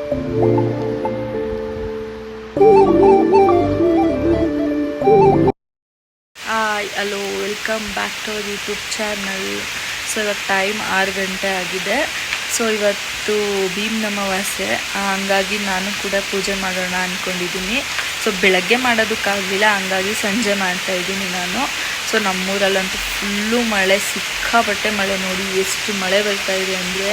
Hi hello welcome back to our YouTube channel. So ಇವಾಗ time 6 ಗಂಟೆ ಆಗಿದೆ. So ಇವತ್ತು ಭೀಮ್ ಅಮಾವಾಸ್ಯೆ, ಹಂಗಾಗಿ ನಾನು ಕೂಡ ಪೂಜೆ ಮಾಡೋಣ ಅಂದ್ಕೊಂಡಿದ್ದೀನಿ. ಸೊ ಬೆಳಗ್ಗೆ ಮಾಡೋದಕ್ಕಾಗಲಿಲ್ಲ, ಹಂಗಾಗಿ ಸಂಜೆ ಮಾಡ್ತಾಯಿದ್ದೀನಿ ನಾನು. ಸೊ ನಮ್ಮೂರಲ್ಲಂತೂ ಫುಲ್ಲು ಮಳೆ, ಸಿಕ್ಕಾಪಟ್ಟೆ ಮಳೆ. ನೋಡಿ ಎಷ್ಟು ಮಳೆ ಬರ್ತಾಯಿದೆ ಅಂದರೆ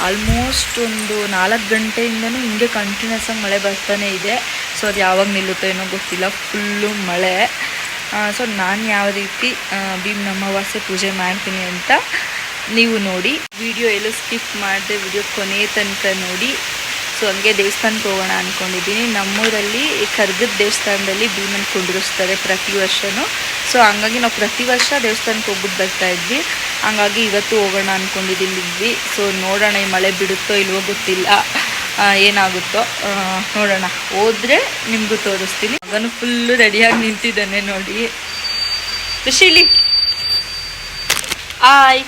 ಆಲ್ಮೋಸ್ಟ್ ಒಂದು 4 ಗಂಟೆಯಿಂದನೂ ಹಿಂಗೆ ಕಂಟಿನ್ಯೂಸ್ ಆಗಿ ಮಳೆ ಬರ್ತಾನೆ ಇದೆ. ಸೊ ಅದು ಯಾವಾಗ ನಿಲ್ಲುತ್ತೋ ಏನೋ ಗೊತ್ತಿಲ್ಲ, ಫುಲ್ಲು ಮಳೆ. ಸೊ ನಾನು ಯಾವ ರೀತಿ ಭೀಮ್ ಅಮಾವಾಸ್ಯೆ ಪೂಜೆ ಮಾಡ್ತೀನಿ ಅಂತ ನೀವು ನೋಡಿ. ವಿಡಿಯೋ ಎಲ್ಲೂ ಸ್ಕಿಪ್ ಮಾಡಿದೆ, ವಿಡಿಯೋ ಕೊನೆಯ ತನಕ ನೋಡಿ. ಸೊ ಹಂಗೆ ದೇವಸ್ಥಾನಕ್ಕೆ ಹೋಗೋಣ ಅಂದ್ಕೊಂಡಿದ್ದೀನಿ. ನಮ್ಮೂರಲ್ಲಿ ಕರ್ಗದ ದೇವಸ್ಥಾನದಲ್ಲಿ ಭೀಮನ್ ಕುಂಡ್ರಿಸ್ತಾರೆ ಪ್ರತಿ ವರ್ಷವೂ. ಸೊ ಹಂಗಾಗಿ ನಾವು ಪ್ರತಿ ವರ್ಷ ದೇವಸ್ಥಾನಕ್ಕೆ ಹೋಗ್ಬಿಟ್ಟು ಬರ್ತಾಯಿದ್ವಿ. ಹಂಗಾಗಿ ಇವತ್ತು ಹೋಗೋಣ ಅಂದ್ಕೊಂಡಿದ್ದೀವಿ. ಸೊ ನೋಡೋಣ, ಈ ಮಳೆ ಬಿಡುತ್ತೋ ಇಲ್ವೋ ಗೊತ್ತಿಲ್ಲ, ಏನಾಗುತ್ತೋ ನೋಡೋಣ. ಹೋದರೆ ನಿಮಗೂ ತೋರಿಸ್ತೀನಿ. ಮಗನು ಫುಲ್ಲು ರೆಡಿಯಾಗಿ ನಿಂತಿದ್ದಾನೆ ನೋಡಿ. ಖುಷಿಲಿ ಆಯ್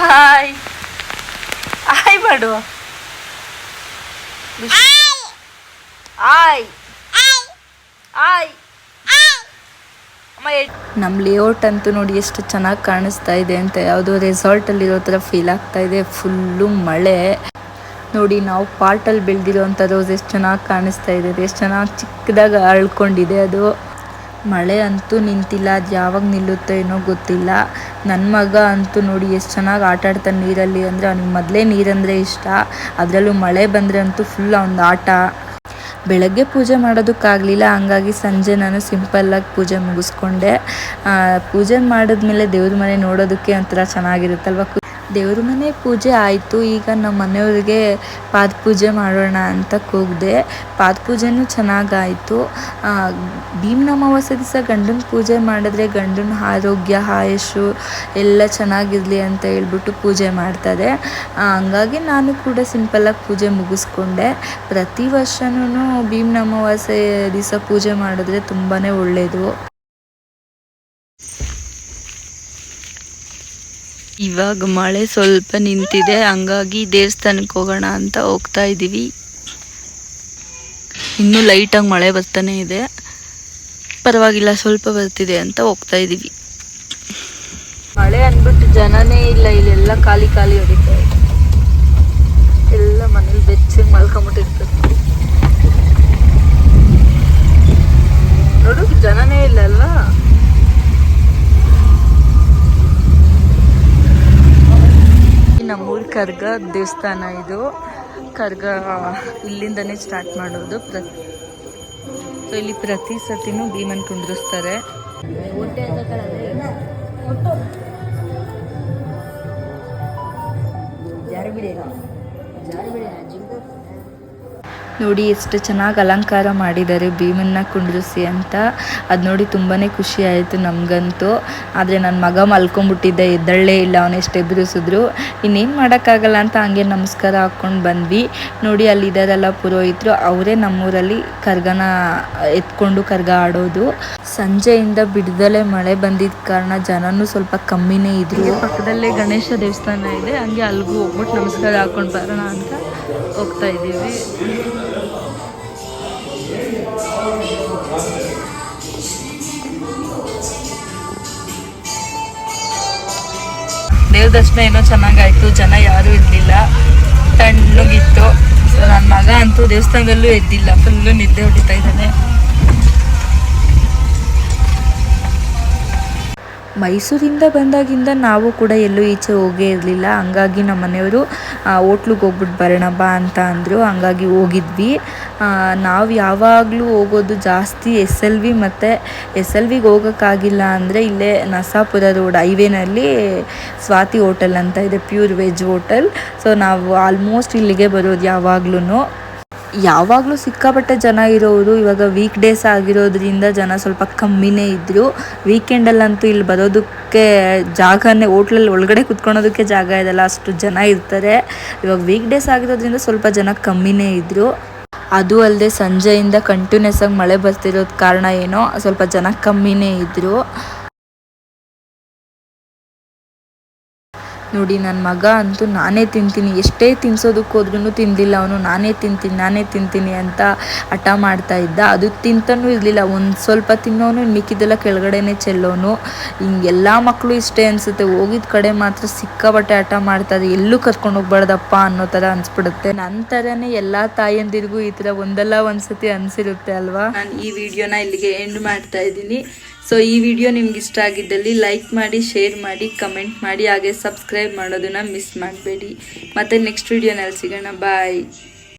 ಆಯ್ ಆಯ್ ಮಾಡು. ಆಯ್ ಆಯ್ ನಮ್ಮ ಲೇಔಟ್ ಅಂತೂ ನೋಡಿ ಎಷ್ಟು ಚೆನ್ನಾಗಿ ಕಾಣಿಸ್ತಾ ಇದೆ ಅಂತ, ಯಾವುದೋ ರೆಸಾರ್ಟಲ್ಲಿರೋ ಥರ ಫೀಲ್ ಆಗ್ತಾ ಇದೆ. ಫುಲ್ಲು ಮಳೆ ನೋಡಿ. ನಾವು ಪಾಟಲ್ಲಿ ಬೆಳೆದಿರೋ ಅಂಥ ರೋಸ್ ಎಷ್ಟು ಚೆನ್ನಾಗಿ ಕಾಣಿಸ್ತಾ ಇದೆ, ಎಷ್ಟು ಚೆನ್ನಾಗಿ ಚಿಕ್ಕದಾಗಿ ಅಳ್ಕೊಂಡಿದೆ ಅದು. ಮಳೆ ಅಂತೂ ನಿಂತಿಲ್ಲ, ಅದು ಯಾವಾಗ ನಿಲ್ಲುತ್ತೋ ಏನೋ ಗೊತ್ತಿಲ್ಲ. ನನ್ನ ಮಗ ಅಂತೂ ನೋಡಿ ಎಷ್ಟು ಚೆನ್ನಾಗಿ ಆಟ ಆಡ್ತಾನೆ ನೀರಲ್ಲಿ. ಅಂದರೆ ಅವ್ನಿಗೆ ಮೊದಲೇ ನೀರಂದರೆ ಇಷ್ಟ, ಅದರಲ್ಲೂ ಮಳೆ ಬಂದರೆ ಅಂತೂ ಫುಲ್ ಅವ್ನ ಆಟ. ಬೆಳಗ್ಗೆ ಪೂಜೆ ಮಾಡೋದಕ್ಕಾಗಲಿಲ್ಲ, ಹಂಗಾಗಿ ಸಂಜೆ ನಾನು ಸಿಂಪಲ್ಲಾಗಿ ಪೂಜೆ ಮುಗಿಸ್ಕೊಂಡೆ. ಪೂಜೆ ಮಾಡಿದ್ಮೇಲೆ ದೇವ್ರ ಮನೆ ನೋಡೋದಕ್ಕೆ ಒಂಥರ ಚೆನ್ನಾಗಿರುತ್ತಲ್ವ. ದೇವ್ರ ಮನೆ ಪೂಜೆ ಆಯಿತು. ಈಗ ನಮ್ಮ ಮನೆಯವ್ರಿಗೆ ಪಾದ ಪೂಜೆ ಮಾಡೋಣ ಅಂತ ಕೂಗಿದೆ. ಪಾದ ಪೂಜೆನೂ ಚೆನ್ನಾಗಾಯಿತು. ಭೀಮ್ನ ಅಮಾವಾಸ್ಯೆ ದಿವಸ ಗಂಡನ ಪೂಜೆ ಮಾಡಿದ್ರೆ ಗಂಡನ ಆರೋಗ್ಯ ಆಯುಷು ಎಲ್ಲ ಚೆನ್ನಾಗಿರಲಿ ಅಂತ ಹೇಳ್ಬಿಟ್ಟು ಪೂಜೆ ಮಾಡ್ತಾರೆ. ಹಂಗಾಗಿ ನಾನು ಕೂಡ ಸಿಂಪಲ್ಲಾಗಿ ಪೂಜೆ ಮುಗಿಸ್ಕೊಂಡೆ. ಪ್ರತಿ ವರ್ಷವೂ ಭೀಮ್ನ ಅಮಾವಾಸ್ಯೆ ದಿವಸ ಪೂಜೆ ಮಾಡಿದ್ರೆ ತುಂಬಾ ಒಳ್ಳೆಯದು. ಇವಾಗ ಮಳೆ ಸ್ವಲ್ಪ ನಿಂತಿದೆ, ಹಂಗಾಗಿ ದೇವಸ್ಥಾನಕ್ಕೆ ಹೋಗೋಣ ಅಂತ ಹೋಗ್ತಾ ಇದ್ದೀವಿ. ಇನ್ನೂ ಲೈಟಾಗಿ ಮಳೆ ಬರ್ತಾನೆ ಇದೆ, ಪರವಾಗಿಲ್ಲ ಸ್ವಲ್ಪ ಬರ್ತಿದೆ ಅಂತ ಹೋಗ್ತಾ ಇದ್ದೀವಿ. ಮಳೆ ಅಂದ್ಬಿಟ್ಟು ಜನನೇ ಇಲ್ಲ, ಇಲ್ಲೆಲ್ಲ ಖಾಲಿ ಖಾಲಿ ಹೊಡಿತಾ ಇದೆ. ಎಲ್ಲ ಮನೇಲಿ ಬೆಚ್ಚಗೆ ಮಲ್ಕೊಂಬಿಟ್ಟಿರ್ತಾರೆ ನೋಡು, ಜನನೇ ಇಲ್ಲ ಅಲ್ವಾ. ನಮ್ಮೂರು ಕರ್ಗ ದೇವಸ್ಥಾನ ಇದು. ಕರ್ಗ ಇಲ್ಲಿಂದನೇ ಸ್ಟಾರ್ಟ್ ಮಾಡೋದು. ಸೊ ಇಲ್ಲಿ ಪ್ರತಿ ಸತಿನೂ ಭೀಮನ್ ಕುಂದ್ರಿಸ್ತಾರೆ. ನೋಡಿ ಎಷ್ಟು ಚೆನ್ನಾಗಿ ಅಲಂಕಾರ ಮಾಡಿದ್ದಾರೆ ಭೀಮನ್ನ ಕುಂಡ್ರಿಸಿ ಅಂತ. ಅದು ನೋಡಿ ತುಂಬಾ ಖುಷಿ ಆಯಿತು ನಮಗಂತೂ. ಆದರೆ ನನ್ನ ಮಗ ಮಲ್ಕೊಂಡ್ಬಿಟ್ಟಿದ್ದೆ, ಎದ್ದಳ್ಳೇ ಇಲ್ಲ. ಅವನೆಷ್ಟು ಎದುರಿಸಿದ್ರು ಇನ್ನೇನು ಮಾಡೋಕ್ಕಾಗಲ್ಲ ಅಂತ ಹಂಗೆ ನಮಸ್ಕಾರ ಹಾಕ್ಕೊಂಡು ಬಂದ್ವಿ. ನೋಡಿ ಅಲ್ಲಿದ್ದಾರಲ್ಲ ಪುರೋಹಿತರು, ಅವರೇ ನಮ್ಮೂರಲ್ಲಿ ಕರ್ಗನ ಎತ್ಕೊಂಡು ಕರ್ಗ ಆಡೋದು. ಸಂಜೆಯಿಂದ ಬಿಡದಲ್ಲೇ ಮಳೆ ಬಂದಿದ್ದ ಕಾರಣ ಜನನೂ ಸ್ವಲ್ಪ ಕಮ್ಮಿನೇ ಇದ್ರು. ಪಕ್ಕದಲ್ಲೇ ಗಣೇಶ ದೇವಸ್ಥಾನ ಇದೆ, ಹಂಗೆ ಅಲ್ಲಿಗೂ ಹೋಗ್ಬಿಟ್ಟು ನಮಸ್ಕಾರ ಹಾಕ್ಕೊಂಡು ಬರೋಣ ಅಂತ ಹೋಗ್ತಾ ಇದ್ದೀವಿ. ದೇವ್ರ ದರ್ಶನ ಏನೋ ಚೆನ್ನಾಗಾಯ್ತು, ಜನ ಯಾರೂ ಇರಲಿಲ್ಲ, ತಣ್ಣಗಿತ್ತು. ಸೊ ನನ್ನ ಮಗ ಅಂತೂ ದೇವಸ್ಥಾನದಲ್ಲೂ ಎದ್ದಿಲ್ಲ, ಫುಲ್ಲು ನಿದ್ದೆ ಹೊಡಿತಾ ಇದ್ದಾನೆ. ಮೈಸೂರಿಂದ ಬಂದಾಗಿಂದ ನಾವು ಕೂಡ ಎಲ್ಲೂ ಈಚೆ ಹೋಗೇ ಇರಲಿಲ್ಲ. ಹಂಗಾಗಿ ನಮ್ಮ ಮನೆಯವರು ಹೋಟ್ಲಿಗೆ ಹೋಗ್ಬಿಟ್ಟು ಬರೋಣ ಬಾ ಅಂತ ಅಂದರು, ಹಂಗಾಗಿ ಹೋಗಿದ್ವಿ. ನಾವು ಯಾವಾಗಲೂ ಹೋಗೋದು ಜಾಸ್ತಿ SLV, ಮತ್ತು SLVಗೆ ಹೋಗೋಕ್ಕಾಗಿಲ್ಲ ಅಂದರೆ ಇಲ್ಲೇ ನರಸಾಪುರ ರೋಡ್ ಹೈವೇನಲ್ಲಿ ಸ್ವಾತಿ ಹೋಟೆಲ್ ಅಂತ ಇದೆ, ಪ್ಯೂರ್ ವೆಜ್ ಹೋಟೆಲ್. ಸೊ ನಾವು ಆಲ್ಮೋಸ್ಟ್ ಇಲ್ಲಿಗೆ ಬರೋದು ಯಾವಾಗಲೂ ಸಿಕ್ಕಾಪಟ್ಟೆ ಜನ ಇರೋರು. ಇವಾಗ ವೀಕ್ ಡೇಸ್ ಆಗಿರೋದ್ರಿಂದ ಜನ ಸ್ವಲ್ಪ ಕಮ್ಮಿನೇ ಇದ್ದರು. ವೀಕೆಂಡಲ್ಲಂತೂ ಇಲ್ಲಿ ಬರೋದಕ್ಕೆ ಜಾಗನೇ, ಹೋಟ್ಲಲ್ಲಿ ಒಳಗಡೆ ಕುತ್ಕೊಳೋದಕ್ಕೆ ಜಾಗ ಇದೆಲ್ಲ, ಅಷ್ಟು ಜನ ಇರ್ತಾರೆ. ಇವಾಗ ವೀಕ್ ಡೇಸ್ ಆಗಿರೋದ್ರಿಂದ ಸ್ವಲ್ಪ ಜನ ಕಮ್ಮಿನೇ ಇದ್ದರು. ಅದು ಅಲ್ಲದೆ ಸಂಜೆಯಿಂದ ಕಂಟಿನ್ಯೂಸ್ ಆಗಿ ಮಳೆ ಬರ್ತಿರೋದು ಕಾರಣ ಏನೋ ಸ್ವಲ್ಪ ಜನ ಕಮ್ಮಿನೇ ಇದ್ದರು. ನೋಡಿ ನನ್ನ ಮಗ ಅಂತೂ ನಾನೇ ತಿಂತೀನಿ, ಎಷ್ಟೇ ತಿನ್ಸೋದಕ್ಕೆ ಹೋದ್ರೂ ತಿಂದಿಲ್ಲ ಅವನು. ನಾನೇ ತಿಂತೀನಿ ಅಂತ ಹಠ ಮಾಡ್ತಾ ಇದ್ದ. ಅದು ತಿಂತಾನೂ ಇರಲಿಲ್ಲ, ಒಂದು ಸ್ವಲ್ಪ ತಿನ್ನೋನು, ಮಿಕ್ಕಿದೆಲ್ಲ ಕೆಳಗಡೆನೇ ಚೆಲ್ಲೋನು. ಹಿಂಗೆಲ್ಲ ಮಕ್ಕಳು ಇಷ್ಟೇ ಅನಿಸುತ್ತೆ, ಹೋಗಿದ ಕಡೆ ಮಾತ್ರ ಸಿಕ್ಕಾಬಟ್ಟೆ ಹಠ ಮಾಡ್ತಾರೆ, ಎಲ್ಲೂ ಕರ್ಕೊಂಡು ಹೋಗ್ಬಾರ್ದಪ್ಪ ಅನ್ನೋ ಥರ ಅನಿಸ್ಬಿಡುತ್ತೆ. ನನ್ನ ಥರನೇ ಎಲ್ಲ ತಾಯಂದಿರಿಗೂ ಈ ಥರ ಒಂದಲ್ಲ ಒಂದ್ಸತಿ ಅನಿಸಿರುತ್ತೆ ಅಲ್ವಾ. ನಾನು ಈ ವಿಡಿಯೋನ ಇಲ್ಲಿಗೆ ಎಂಡ್ ಮಾಡ್ತಾ ಇದ್ದೀನಿ. ಸೊ ಈ ವಿಡಿಯೋ ನಿಮ್ಗೆ ಇಷ್ಟ ಆಗಿದ್ದಲ್ಲಿ ಲೈಕ್ ಮಾಡಿ, ಶೇರ್ ಮಾಡಿ, ಕಮೆಂಟ್ ಮಾಡಿ, ಹಾಗೆ ಸಬ್ಸ್ಕ್ರೈಬ್ ಮಾಡೋದನ್ನ ಮಿಸ್ ಮಾಡಬೇಡಿ. ಮತ್ತೆ ನೆಕ್ಸ್ಟ್ ವಿಡಿಯೋನಲ್ಲಿ ಸಿಗೋಣ. ಬಾಯ್.